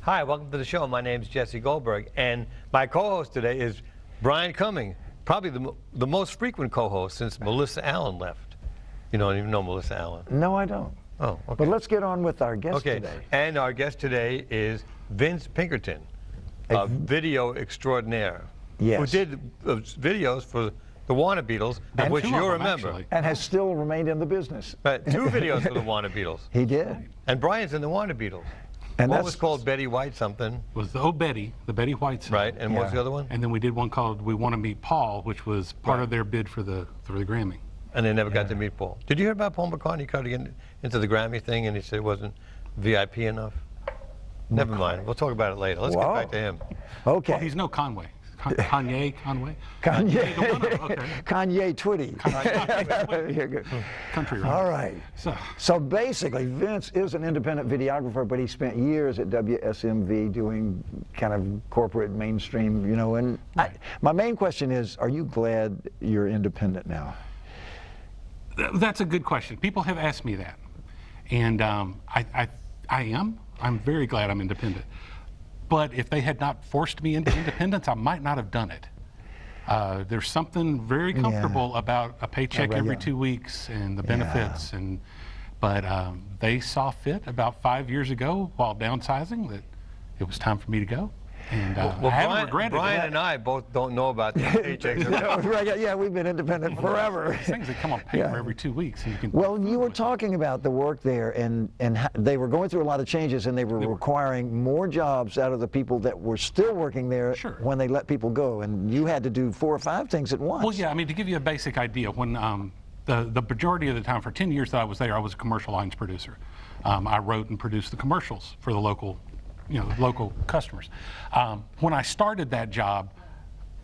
Hi, welcome to the show. My name's Jesse Goldberg, and my co-host today is Brian Cumming, probably the most frequent co-host since Melissa Allen left. You don't even know Melissa Allen? No, I don't. Oh, okay. But let's get on with our guest today. And our guest today is Vince Pinkerton, a video extraordinaire. Yes. Who did videos for the Wanna Beatles, of which you remember. Actually. And has still remained in the business. But 2 videos for the Wanna Beatles. He did. And Brian's in the Wanna Beatles. And One that's was called Betty White something. Was the Betty White song. Right, and what's the other one? And then we did one called We Want to Meet Paul, which was part of their bid for the Grammy. And they never got to meet Paul. Did you hear about Paul McCartney tried to get into the Grammy thing and he said it wasn't VIP enough? Never mind. We'll talk about it later. Let's get back to him. Okay. Well, he's no Conway. Kanye? Kanye. Okay. Kanye Twitty. You're good. Country rock. All right. So basically, Vince is an independent videographer, but he spent years at WSMV doing kind of corporate mainstream, you know. And my main question is, are you glad you're independent now? That's a good question. People have asked me that. And I am. I'm very glad I'm independent. But if they had not forced me into independence, I might not have done it. There's something very comfortable about a paycheck every 2 weeks and the benefits. But they saw fit about 5 years ago while downsizing that it was time for me to go. And well, I haven't regretted it. Brian and I both don't know about the paychecks. Yeah, we've been independent forever. Things that come on paper every 2 weeks. And you can you were talking about the work there, and they were going through a lot of changes, and they were requiring more jobs out of the people that were still working there when they let people go, and you had to do 4 or 5 things at once. Well, yeah, I mean, to give you a basic idea, when the majority of the time, for 10 years that I was there, I was a commercial lines producer. I wrote and produced the commercials for the local customers. When I started that job,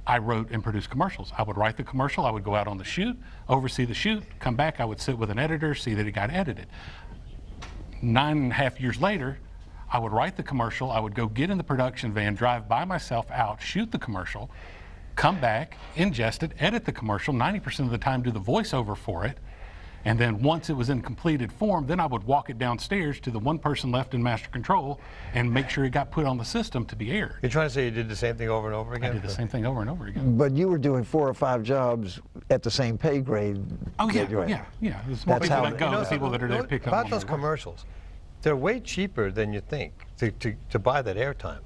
I wrote and produced commercials. I would write the commercial, I would go out on the shoot, oversee the shoot, come back, I would sit with an editor, see that it got edited. 9.5 years later, I would write the commercial, I would go get in the production van, drive by myself out, shoot the commercial, come back, ingest it, edit the commercial, 90% of the time do the voiceover for it, and then once it was in completed form, then I would walk it downstairs to the one person left in master control and make sure it got put on the system to be aired. You're trying to say you did the same thing over and over again? I did the same thing over and over again. But you were doing 4 or 5 jobs at the same pay grade. Oh, yeah. There's more people that go, people that are there pick up about those commercials. They're way cheaper than you think to buy that airtime.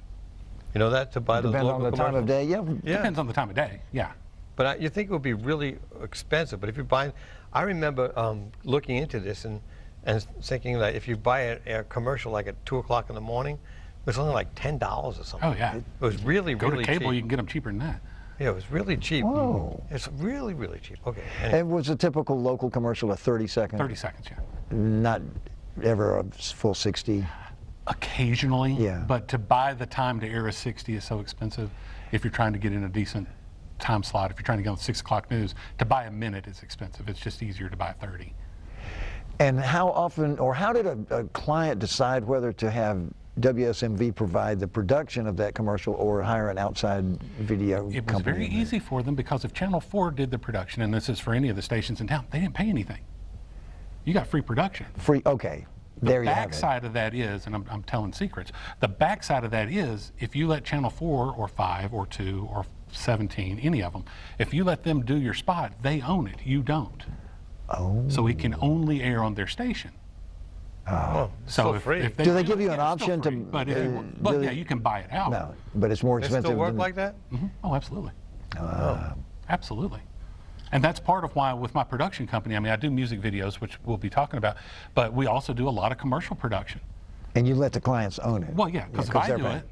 You know that, to buy those local commercials? Depends on the time of day, yeah. Depends on the time of day, yeah. But you think it would be really expensive. But if you're buying, I remember looking into this and thinking that if you buy a commercial like at 2 o'clock in the morning, it was only like $10 or something. Oh yeah. It was really, Go really to cable, cheap. you can get them cheaper than that. Yeah, it was really cheap. Whoa. It's really, really cheap. Okay. Anyway. It was a typical local commercial, a 30-second. 30 seconds, yeah. Not ever a full 60. Occasionally, but to buy the time to air a 60 is so expensive if you're trying to get in a decent time slot. If you're trying to get on 6 o'clock news, to buy a minute is expensive. It's just easier to buy 30. And how often, or how did a client decide whether to have WSMV provide the production of that commercial or hire an outside video company? It was very easy for them because if Channel 4 did the production, and this is for any of the stations in town, they didn't pay anything. You got free production. Free, okay. There you have it. The backside of that is, and I'm telling secrets, the backside of that is if you let Channel 4 or 5 or 2 or 17, any of them, if you let them do your spot, they own it. You don't. Oh. So it can only air on their station. Oh, so if they do they give you an option to? But yeah, you can buy it out. No, but it's more expensive. They still work like that? Mm-hmm. Oh, absolutely. Absolutely. And that's part of why with my production company, I mean, I do music videos, which we'll be talking about, but we also do a lot of commercial production. And you let the clients own it? Well, yeah, because if I do it,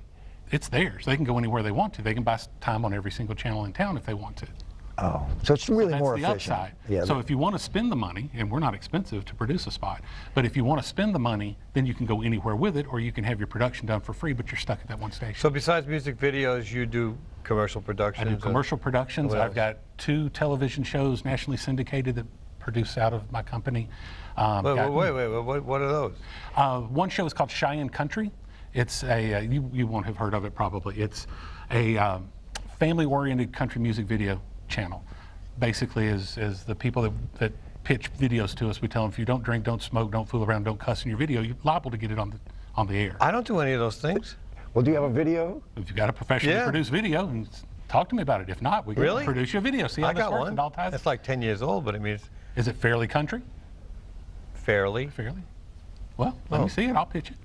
it's theirs. They can go anywhere they want to. They can buy time on every single channel in town if they want to. Oh, so it's really more efficient. That's the upside. Yeah, so if you want to spend the money, and we're not expensive to produce a spot, but if you want to spend the money, then you can go anywhere with it, or you can have your production done for free, but you're stuck at that one station. So besides music videos, you do commercial productions? I do commercial productions. I've got 2 television shows nationally syndicated that produce out of my company. Wait, what are those? One show is called Cheyenne Country. It's a, you won't have heard of it probably. It's a family-oriented country music video channel. Basically is the people that pitch videos to us, we tell them if you don't drink, don't smoke, don't fool around, don't cuss in your video, you're liable to get it on the air. I don't do any of those things. Well, do you have a video? If you've got a professionally Yeah. produced video, and talk to me about it. If not, we can Really? produce you a video. See how I this got works? one. It all ties. It's like 10 years old, but I mean, it's Is it fairly country? fairly. Fairly. Well, let Oh. me see it. I'll pitch it.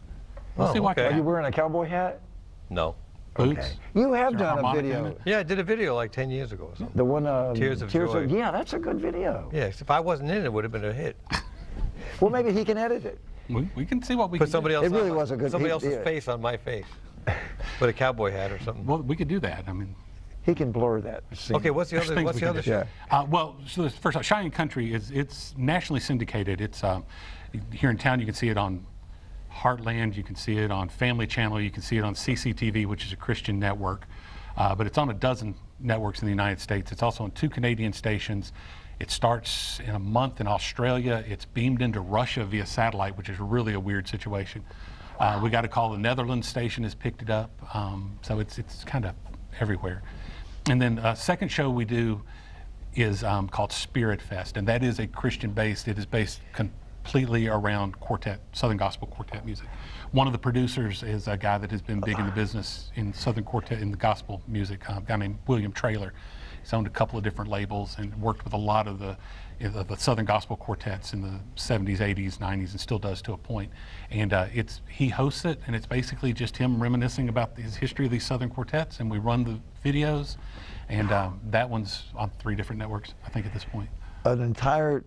We'll Oh, see what okay. Are can you happen. wearing a cowboy hat? No. Boots. You have Is there a done a harmonica in video. it? Yeah, I did a video like 10 years ago or something. The one, Tears of Joy. Yeah, that's a good video. Yes, if I wasn't in it, it would have been a hit. Well, maybe he can edit it. We can see what we Put can somebody do. else. It really on- was a good- Somebody he- else's yeah. face on my face, with a cowboy hat or something. Well, we could do that. I mean, He can blur that scene. Okay, what's the there's other? things What's we the can other do. show? Yeah. Well, so this, first off, Cheyenne Country it's nationally syndicated. It's here in town. You can see it on Heartland. You can see it on Family Channel. You can see it on CCTV, which is a Christian network. But it's on a dozen networks in the United States. It's also on 2 Canadian stations. It starts in a month in Australia. It's beamed into Russia via satellite, which is really a weird situation. We got to call the Netherlands station has picked it up. So it's kind of everywhere. And then a second show we do is called Spirit Fest, and that is a Christian-based. It is based completely around quartet, Southern Gospel quartet music. One of the producers is a guy that has been big in the business in Southern quartet, in the gospel music, a guy named William Traylor. He's owned a couple of different labels and worked with a lot of the Southern Gospel quartets in the 70s, 80s, 90s, and still does to a point. And he hosts it, and it's basically just him reminiscing about his history of these Southern quartets, and we run the videos, and that one's on 3 different networks, I think, at this point. An entire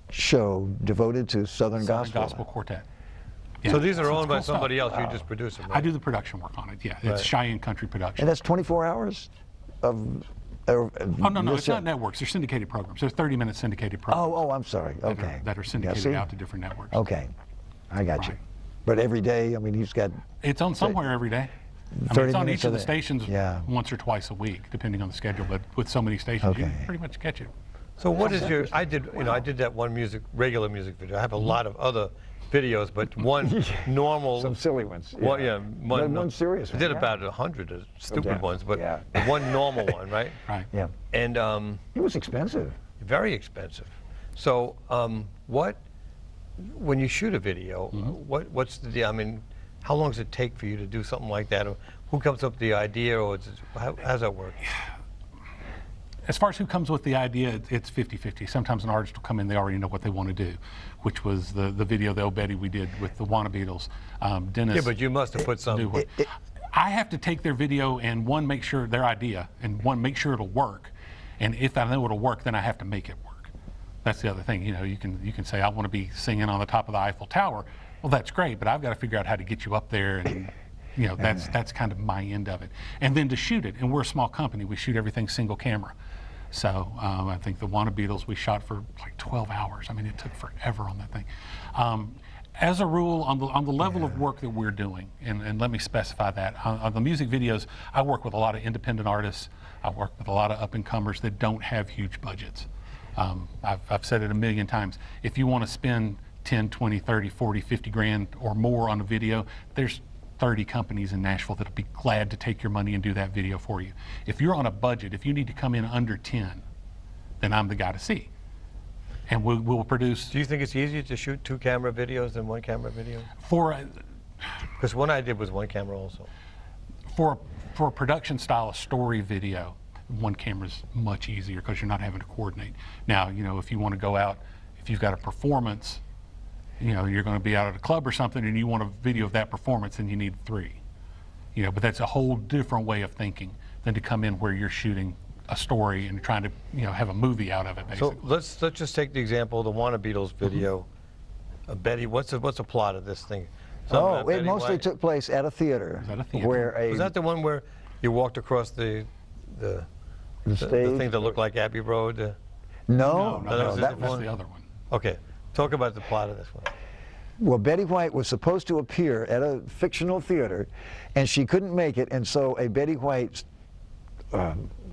show devoted to Southern Southern Gospel. Gospel quartet. So Yeah, these are it's owned by cool stuff. somebody else. You just produce them. I do the production work on it, yeah. It's Right. Cheyenne Country Production. And that's 24 hours of. Oh, no, this it's show. not networks. They're syndicated programs. They're 30-minute syndicated programs. Oh, I'm sorry. Okay. That are Yeah, syndicated see? out to different networks. Okay, I got you. Right. But every day, I mean, he's got. It's on somewhere every day. I mean, 30 it's on minutes each of a the day. stations Yeah. once or twice a week, depending on the schedule. But with so many stations, you Okay. can pretty much catch it. So what is your? I did that one regular music video. I have a lot of other videos, but one normal. Some silly ones. Well, yeah, One serious I one. did yeah. about 100 stupid yeah. ones, but Yeah. one normal one, right? Right. Yeah. And It was expensive. very expensive. So when you shoot a video, what's the deal? I mean, how long does it take for you to do something like that? Or who comes up with the idea, or how does that work? As far as who comes with the idea, it's 50-50. Sometimes an artist will come in, they already know what they want to do, which was the video, the Oh Betty we did with the Wanna Beatles. Dennis Yeah, but you must have put some. knew what. I have to take their video and make sure their idea, and make sure it'll work. And if I know it'll work, then I have to make it work. That's the other thing. You know, you can say, I want to be singing on the top of the Eiffel Tower. Well, that's great, but I've got to figure out how to get you up there, and you know, that's kind of my end of it. And then to shoot it, and we're a small company, we shoot everything single camera. So I think the Wanna Beatles we shot for like 12 hours. I mean, it took forever on that thing. As a rule, on the level of work that we're doing, and let me specify that, on the music videos, I work with a lot of independent artists. I work with a lot of up-and-comers that don't have huge budgets. I've said it a million times. If you want to spend 10, 20, 30, 40, 50 grand or more on a video, there's 30 companies in Nashville that'll be glad to take your money and do that video for you. If you're on a budget, if you need to come in under 10, then I'm the guy to see. And we'll produce. Do you think it's easier to shoot 2 camera videos than 1 camera video? For Because one I did was 1 camera also. a production style, a story video, 1 camera's much easier because you're not having to coordinate. Now, you know, if you want to go out, if you've got a performance, you know, you're going to be out at a club or something and you want a video of that performance, then you need 3. You know, but that's a whole different way of thinking than to come in where you're shooting a story and trying to, you know, have a movie out of it, basically. So let's just take the example of the Wanna Beatles video. Betty, what's the plot of this thing? Something about It Betty mostly White? took place at a theater. Was that a theater? Where Was that the one where you walked across the stage? thing that looked like Abbey Road? No, that was that that's was. the other one. Okay, talk about the plot of this one. Well, Betty White was supposed to appear at a fictional theater, and she couldn't make it, and so a Betty White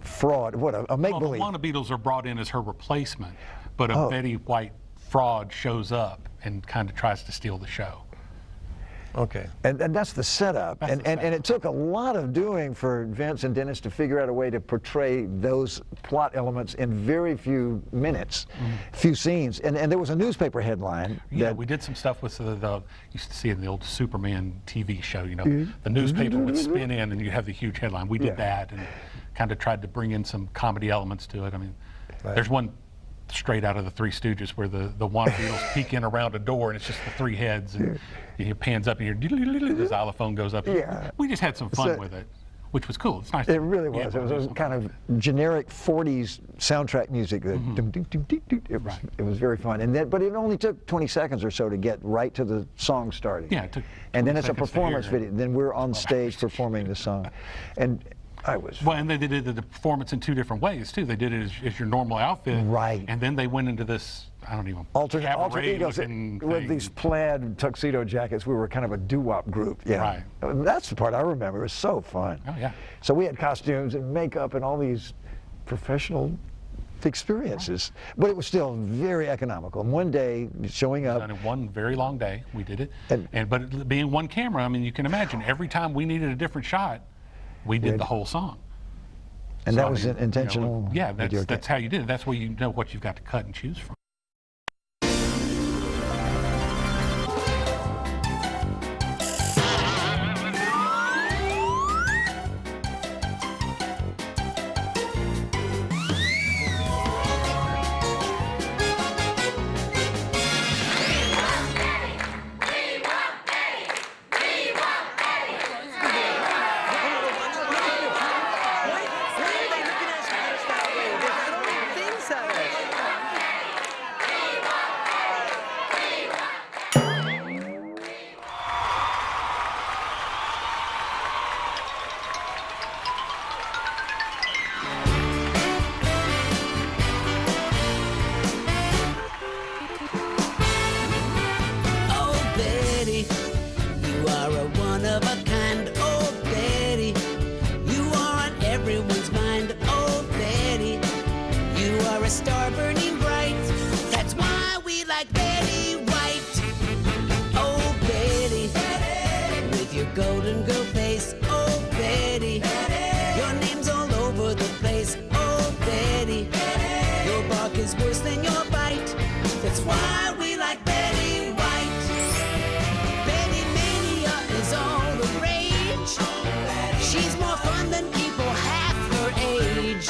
fraud, a make-believe. Well, the Wanna Beatles are brought in as her replacement, but a Oh. Betty White fraud shows up and kind of tries to steal the show. Okay. And that's the setup. That's And, the and it took a lot of doing for Vince and Dennis to figure out a way to portray those plot elements in very few minutes, few scenes. And there was a newspaper headline. Yeah, that, we did some stuff with the used to see it in the old Superman TV show, you know, the newspaper would spin in and you have the huge headline. We did that and kind of tried to bring in some comedy elements to it. I mean, there's one straight out of the Three Stooges where the wanna Beatles peek in around a door and it's just the three heads and it pans up and the xylophone goes up. Yeah. We just had some fun with it, which was cool. It's nice. It really was. It was a kind of generic 40s soundtrack music. It was very fun. And then, but it only took 20 seconds or so to get right to the song starting. Yeah, it took and then 20 it's a seconds to hear performance it. video. Then we're on stage performing the song. And I was... Well, and they did the performance in two different ways, too. They did it as your normal outfit. Right. And then they went into this, I don't even, alter cabaret egos looking with thing. these plaid tuxedo jackets. We were kind of a doo-wop group. Yeah. Right. That's the part I remember. It was so fun. Oh, yeah. So we had costumes and makeup and all these professional experiences. But it was still very economical. And one day, showing up... Done in one very long day, we did it. And- But it being one camera, I mean, you can imagine, every time we needed a different shot, we did the whole song. And So, that I was mean, intentional. Yeah, video that's how you did it. That's where you know what you've got to cut and choose from. Oh, Betty, you are a one of a kind. Oh, Betty, you are on everyone's mind. Oh, Betty, you are a star burning bright. That's why we like Betty White. Oh, Betty, with your golden girl face. Oh, Betty, your name's all over the place. Oh, Betty, your bark is worse than your bite. That's why we like Betty White. Betty Mania is all the rage. She's more fun than people half her age.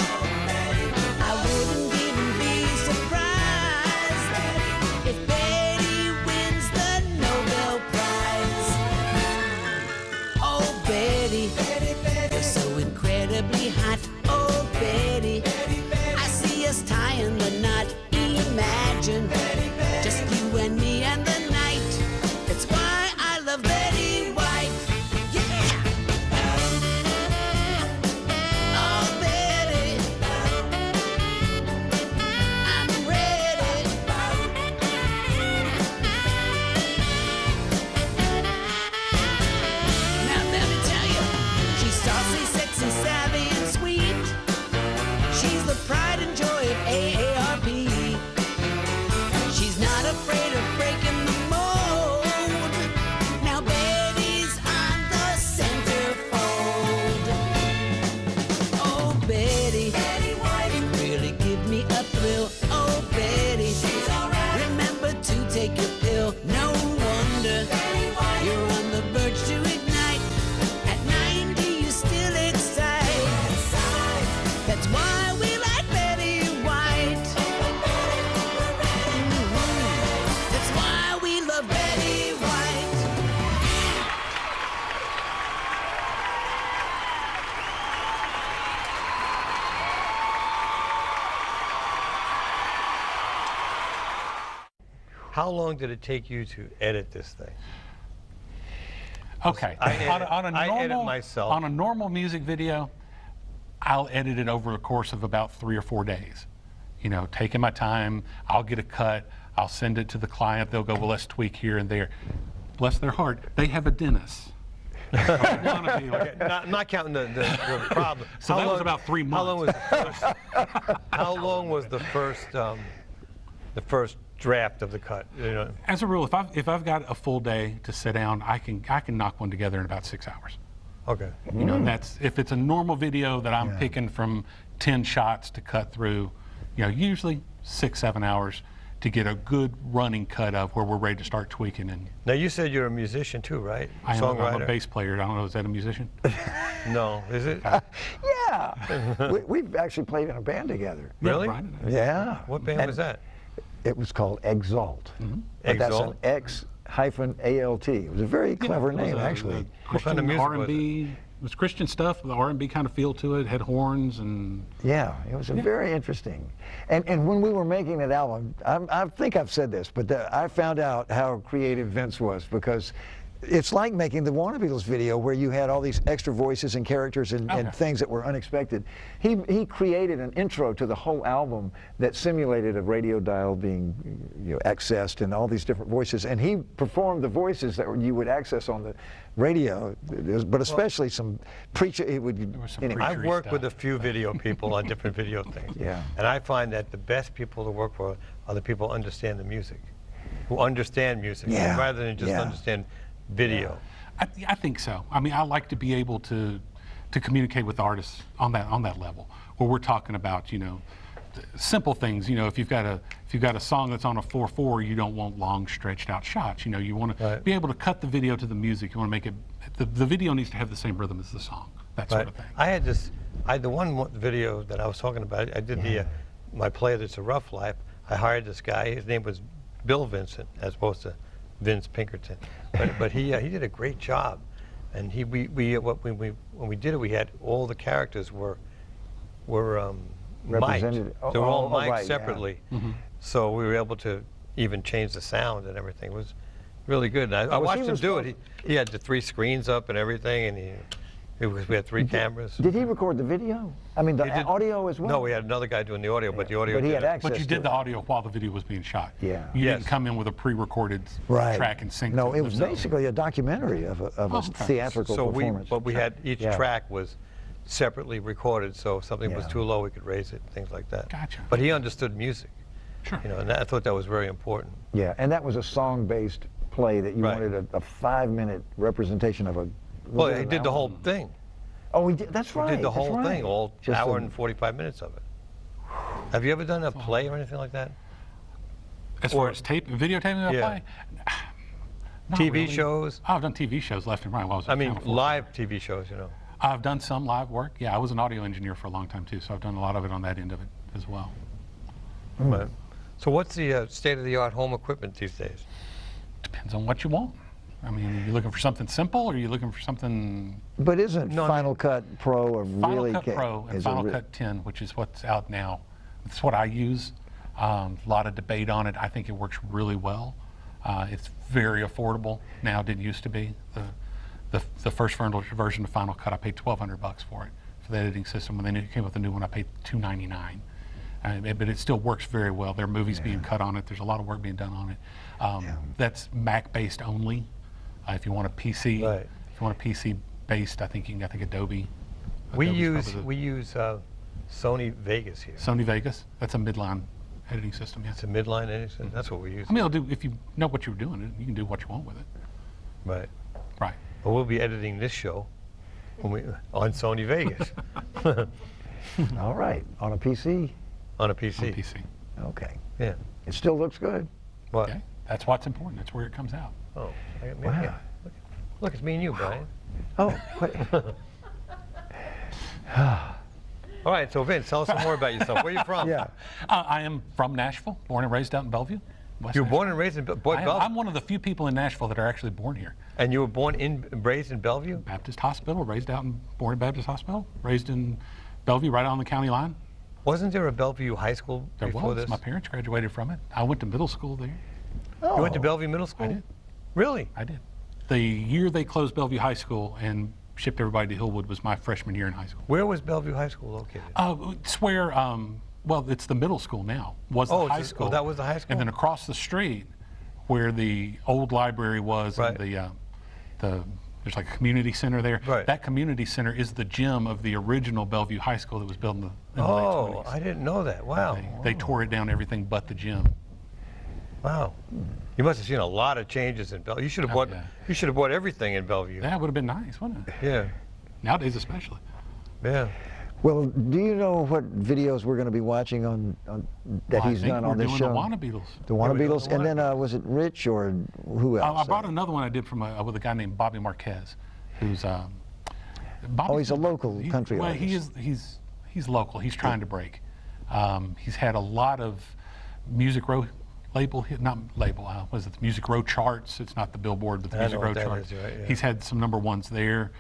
I wouldn't even be surprised if Betty wins the Nobel Prize. Oh, Betty, you're so incredibly hot. Oh, Betty, I see us tying the knot. Imagine just you and me and the night. That's why I love Betty White. Yeah! Oh, Betty, I'm ready. Now let me tell you, she's saucy, sexy, savvy, and sweet. She's the pride and joy of AARP. She's not afraid of breaking the mold. Now Betty's on the centerfold. Oh, Betty, you really give me a thrill. Oh, Betty, remember to take your pill. No wonder you're on the verge to ignite. At 90, you still excite. That's why we like Betty White. That's why we love Betty White. How long did it take you to edit this thing? Okay. I edit- on a I edit normal, myself. On a normal music video, I'll edit it over the course of about 3 or 4 days. You know, taking my time, I'll get a cut, I'll send it to the client, they'll go, well, let's tweak here and there. Bless their heart, they have a dentist. Okay, not counting the problem. So that was about 3 months. How long was the first draft of the cut. You know. As a rule, if I've got a full day to sit down, I can knock one together in about 6 hours. Okay. You know, that's if it's a normal video that I'm Yeah. picking from 10 shots to cut through, you know, usually 6-7 hours to get a good running cut of where we're ready to start tweaking. And Now you said you're a musician too, right? I'm Songwriter. a bass player. I don't know, is that a musician? No, is it? Yeah. We've actually played in a band together. Really? Yeah, Brian and I. Yeah. What band And was that? It was called Exalt. But that's an Exalt? X-ALT. It was a very clever It was name, a actually. What kind of Christian music was R&B. It was Christian stuff with the R&B kind of feel to it. Had horns and Yeah, it was very interesting. And when we were making that album, I think I've said this, but I found out how creative Vince was, because it's like making the Wanna Beatles video where you had all these extra voices and characters and things that were unexpected. He created an intro to the whole album that simulated a radio dial being accessed and all these different voices, and he performed the voices that you would access on the radio, but especially some preacher. It would. There was some Anyway. I've preachery worked with a stuff. few video people on different video things. Yeah. And I find that the best people to work for are the people who understand the music, who understand music, Yeah, rather than just yeah. understand video. I think so. I mean, I like to be able to communicate with artists on that level, where we're talking about, you know, simple things. You know, if you've got a song that's on a 4/4, you don't want long stretched out shots. You know, you want to be able to cut the video to the music. You want to make it. The video needs to have the same rhythm as the song. That sort of thing. I had the one video that I was talking about. I did my play that's a Rough Life. I hired this guy. His name was Bill Vincent, as opposed to Vince Pinkerton. But he did a great job, and when we did it, we had all the characters were Represented. mic'd. They were all mic'd right, yeah. separately, so we were able to even change the sound and everything. It was really good. And I Was watched he him do it. He had the 3 screens up and everything, and we had 3 cameras. Did he record the video? I mean, the He did- audio as well? No, we had another guy doing the audio, but the audio. But he did had it. access But you to did it. the audio while the video was being shot. Yeah. You Yes. didn't come in with a pre-recorded track and sync. No, to it was themselves. basically a documentary of a okay. theatrical So performance. we had each Yeah. track was separately recorded, so if something was Yeah. too low, we could raise it, things like that. Gotcha. But he understood music, Sure. you know, and I thought that was very important. Yeah, and that was a song-based play that you Right. wanted a 5-minute representation of a. Well, he did the whole thing. Oh, he did. That's He right. did the that's whole right. thing, all Just hour a- and 45 minutes of it. Have you ever done a play or anything like that? As far as videotaping a Yeah. play, not TV really. shows? Oh, I've done TV shows left and right. While I was I at mean, Channel 4. live TV shows, you know. I've done some live work. Yeah, I was an audio engineer for a long time too, so I've done a lot of it on that end of it as well. Right. So what's the state-of-the-art home equipment these days? Depends on what you want. I mean, are you looking for something simple, or are you looking for something But isn't No, Final Cut Pro a Final really Cut Pro and is a Final re- Cut 10, which is what's out now? It's what I use. A lot of debate on it. I think it works really well. It's very affordable now. It didn't used to be. The first version of Final Cut, I paid $1,200 for it for the editing system. When they came with the new one, I paid $299. But it still works very well. There are movies being cut on it. There's a lot of work being done on it. That's Mac-based only. If you want a PC, Right. if you want a PC-based, I think Adobe. We Adobe's probably the- use Sony Vegas here. Sony Vegas. That's a midline editing system. Yeah. It's a midline editing. That's what we use. I mean, if you know what you're doing, you can do what you want with it. Right. Right. But we'll be editing this show on Sony Vegas All right, on a PC. on a On PC. PC. Okay. Yeah. It still looks good. What? Okay. That's what's important. That's where it comes out. Oh, Wow. yeah. Look, it's me and you, Brian. Oh, wait. All right, so Vince, tell us some more about yourself. Where are you from? Yeah. I am from Nashville, born and raised out in Bellevue. West You were Nashville. born and raised in Bellevue, I'm one of the few people in Nashville that are actually born here. and you were born and raised in Bellevue? Baptist Hospital, born in Baptist Hospital, raised in Bellevue, right on the county line. Wasn't there a Bellevue High School There before was. this? My parents graduated from it. I went to middle school there. You went to Oh. Bellevue Middle School? I did. Really? I did. The year they closed Bellevue High School and shipped everybody to Hillwood was my freshman year in high school. Where was Bellevue High School located? It's where, well, it's the middle school now. Was the Oh, high it's- school. that was the high school? And then across the street, where the old library was, Right. and there's like a community center there. Right. That community center is the gym of the original Bellevue High School that was built in the late Oh, 20s. I didn't know that. Wow. They tore it down, everything but the gym. Wow. You must have seen a lot of changes in Bellevue. You should have bought. yeah. You should have bought everything in Bellevue. That would have been nice, wouldn't it? Yeah. Nowadays, especially. Yeah. Well, do you know what videos we're going to be watching on that Well, he's done on we're this doing show? the Wanna Beatles. The Wanna we're doing Beatles, the and Wanna then was it Rich or who else? I brought another one I did from with a guy named Bobby Marquez, who's Bobby, Oh, he's a local country well, artist. He's local. He's trying to break. He's had a lot of Music Row label, not label, was it the Music Row charts? It's not the Billboard, but the I Music know Row what that charts. is, right, yeah. He's had some #1s there.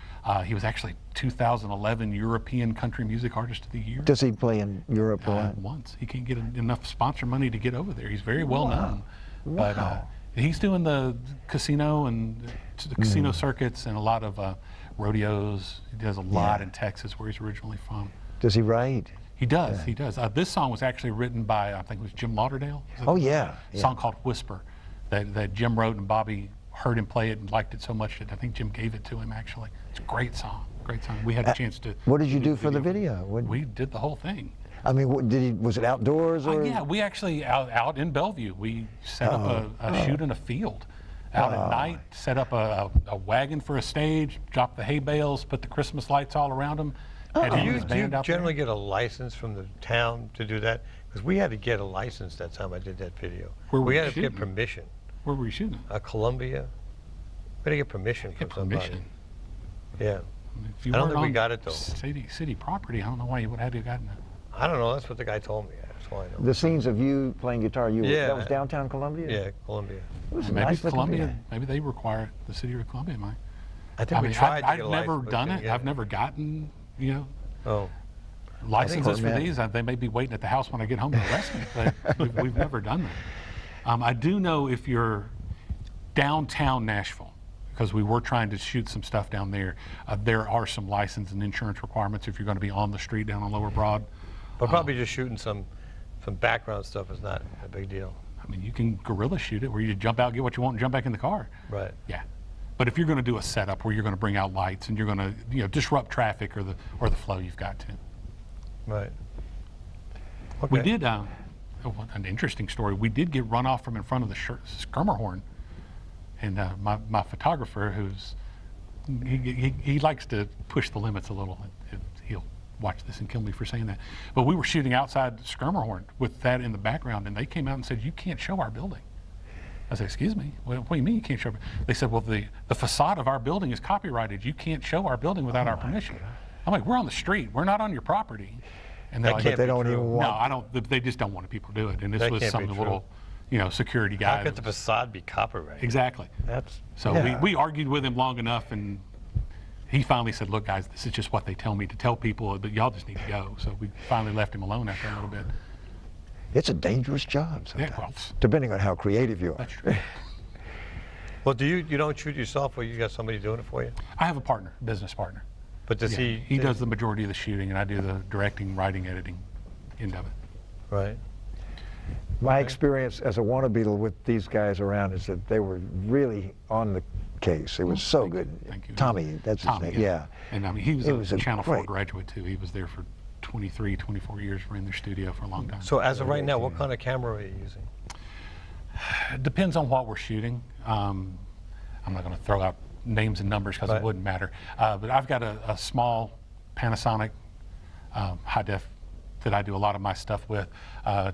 He was actually 2011 European Country Music Artist of the Year. Does he play in Europe a lot? Once. He can't get enough sponsor money to get over there. He's very well known. But Wow. he's doing the casino and the casino circuits and a lot of rodeos. He does a lot Yeah. in Texas, where he's originally from. Does he write? He does. He does. This song was actually written by, I think it was Jim Lauderdale. Is it? Oh yeah. A song called Whisper that Jim wrote, and Bobby heard him play it and liked it so much that I think Jim gave it to him, actually. It's a great song. Great song. We had a chance to. What did you do for the video? We did the whole thing. I mean, did he? Was it outdoors or? Yeah, we actually out in Bellevue. We set up a shoot in a field out at night. Set up a wagon for a stage. Dropped the hay bales. Put the Christmas lights all around them. Had him and his Do you band out generally there. get a license from the town to do that? Because we had to get a license that time I did that video. Where were we you had to get shooting? permission. Where were you shooting? Columbia. We had to get permission from Get somebody. permission. Yeah. If you I don't weren't think we on got it, though. City property. I don't know why you would have to have gotten it. I don't know. That's what the guy told me. That's why I know. The scenes of you playing guitar, Yeah. that was downtown Columbia? Yeah, Columbia. It was a Maybe nice looking Columbia. video. Maybe they require it. The city of Columbia might. I think I we mean, tried to I've get a never license, but done couldn't it. get I've never gotten, Oh. licenses for permit. these. They may be waiting at the house when I get home to arrest me. But we've never done that. I do know if you're downtown Nashville, because we were trying to shoot some stuff down there, there are some license and insurance requirements if you're going to be on the street down on Lower Broad. But probably just shooting some background stuff is not a big deal. I mean, you can guerrilla shoot it where you just jump out, get what you want, and jump back in the car. Right. Yeah. But if you're going to do a setup where you're going to bring out lights and you're going to disrupt traffic or the flow, you've got to. Right. We Okay. did an interesting story. We did get run off from in front of the Skirmerhorn, and my photographer, who's he likes to push the limits a little. He'll watch this and kill me for saying that. But we were shooting outside Skirmerhorn with that in the background, and they came out and said, "You can't show our building." I said, "Excuse me, what do you mean you can't show?" They said, "Well, the facade of our building is copyrighted. You can't show our building without our permission." I'm like, "We're on the street. We're not on your property." And they're That like, can't They be don't true. even "No, want. I don't." They just don't want people to do it. And this That was can't be some true. little, security guy. How could the facade be copyrighted? Exactly. That's So Yeah. we argued with him long enough, and he finally said, "Look, guys, this is just what they tell me to tell people, but y'all just need to go." So we finally left him alone after a little bit. It's a dangerous job Yeah, sometimes, well, depending on how creative you are. that's true. Well, you don't shoot yourself, or you got somebody doing it for you? I have a partner, business partner. But does Yeah, he does the majority of the shooting, and I do the directing, writing, editing end of it. Right. My experience as a Wanna Beatle with these guys around is that they were really on the case. It was so Thank you. good. Thank you. Tommy, that's his Tommy, name. Yeah. And I mean, he was It a was a Channel 4 great- graduate too. He was there for 23, 24 years. We're in their studio for a long time. So as of right now, what kind of camera are you using? It depends on what we're shooting. I'm not going to throw out names and numbers because Right. it wouldn't matter. But I've got a small Panasonic high def that I do a lot of my stuff with.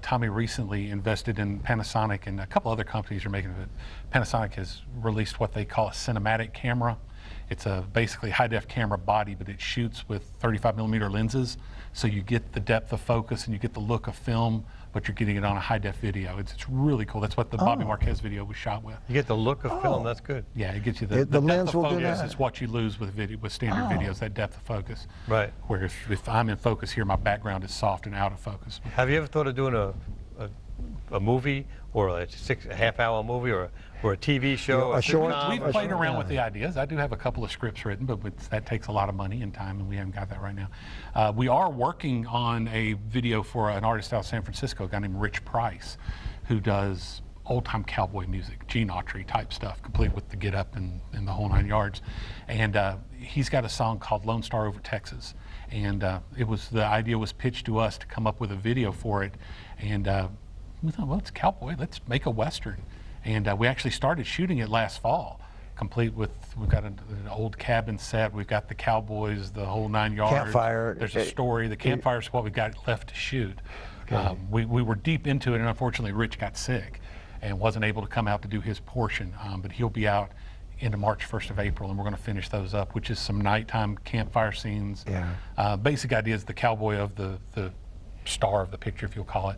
Tommy recently invested in Panasonic, and a couple other companies are making it. Panasonic has released what they call a cinematic camera. It's a basically high def camera body, but it shoots with 35mm lenses. So you get the depth of focus and you get the look of film, but you're getting it on a high def video. It's really cool. That's what the Bobby Marquez video was shot with. You get the look of film. That's good. Yeah, it gets you The the lens depth of will do focus that? is what you lose with standard videos, that depth of focus. Right. Where if I'm in focus here, my background is soft and out of focus. Have you ever thought of doing a movie, or a half-hour movie, or a TV show? A short- sitcom, We've or played something? around with the ideas. I do have a couple of scripts written, but that takes a lot of money and time, and we haven't got that right now. We are working on a video for an artist out of San Francisco, a guy named Rich Price, who does old-time cowboy music, Gene Autry type stuff, complete with the get-up and the whole 9 yards. And he's got a song called Lone Star Over Texas. And the idea was pitched to us to come up with a video for it. And we thought, well, it's cowboy. Let's make a Western. And we actually started shooting it last fall, complete with, we've got an old cabin set. We've got the cowboys, the whole 9 yards. Campfire. There's a story. The campfire is what we've got left to shoot. We were deep into it, and unfortunately, Rich got sick and wasn't able to come out to do his portion. But he'll be out into March 1st of April, and we're going to finish those up, which is some nighttime campfire scenes. Basic idea is the cowboy of the star of the picture, if you'll call it.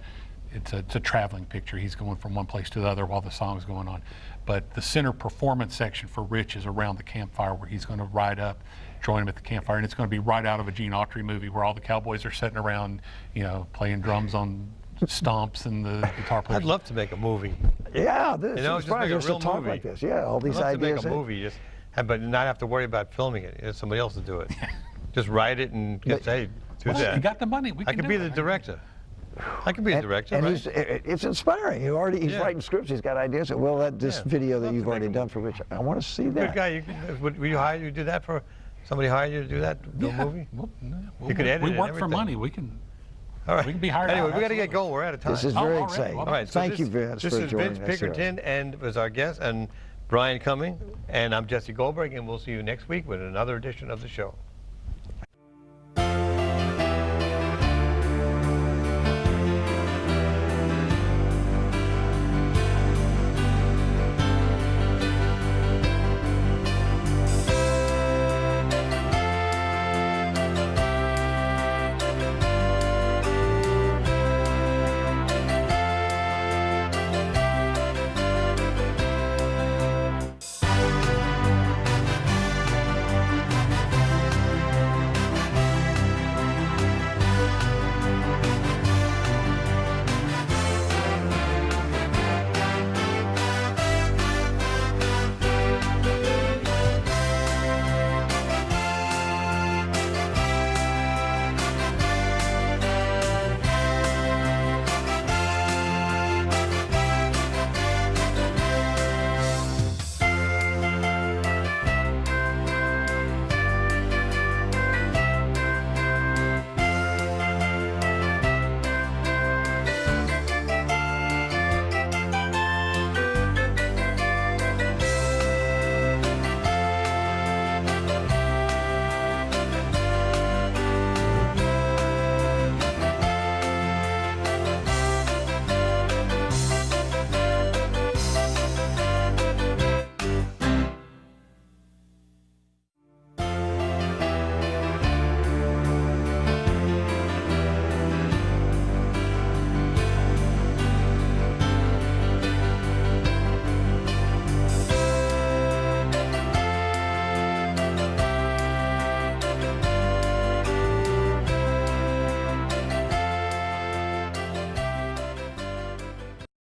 It's a traveling picture. He's going from one place to the other while the song's going on. But the center performance section for Rich is around the campfire, where he's going to ride up, join him at the campfire, and it's going to be right out of a Gene Autry movie where all the cowboys are sitting around, you know, playing drums on stomps and the guitar players. I'd love to make a movie. Yeah, this You know, is just make a just to real talk movie. like this. Yeah, all these I'd love ideas. to make a movie, but not have to worry about filming it. It's somebody else to do it. Just write it and say, do Well, that. you got the money. We I can could do be it. the director. I could be a director, and right? it's inspiring. He's Yeah. writing scripts. He's got ideas. Well, this Yeah, video I'd that love you've to make already a done for Rich, I want to see Good that. guy. Would you hire you to do that for somebody? Hire you to do that? Do a movie? Well, You could edit we it and work for everything. money. We can. All right. We can be hired Anyway, out, we got to get absolutely. going. We're out of time. This is Oh, very all right. exciting. Well, All right. So Thank you, Vince, This for is joining Vince us here. Pinkerton and was our guest, and Brian Cumming, and I'm Jesse Goldberg, and we'll see you next week with another edition of the show.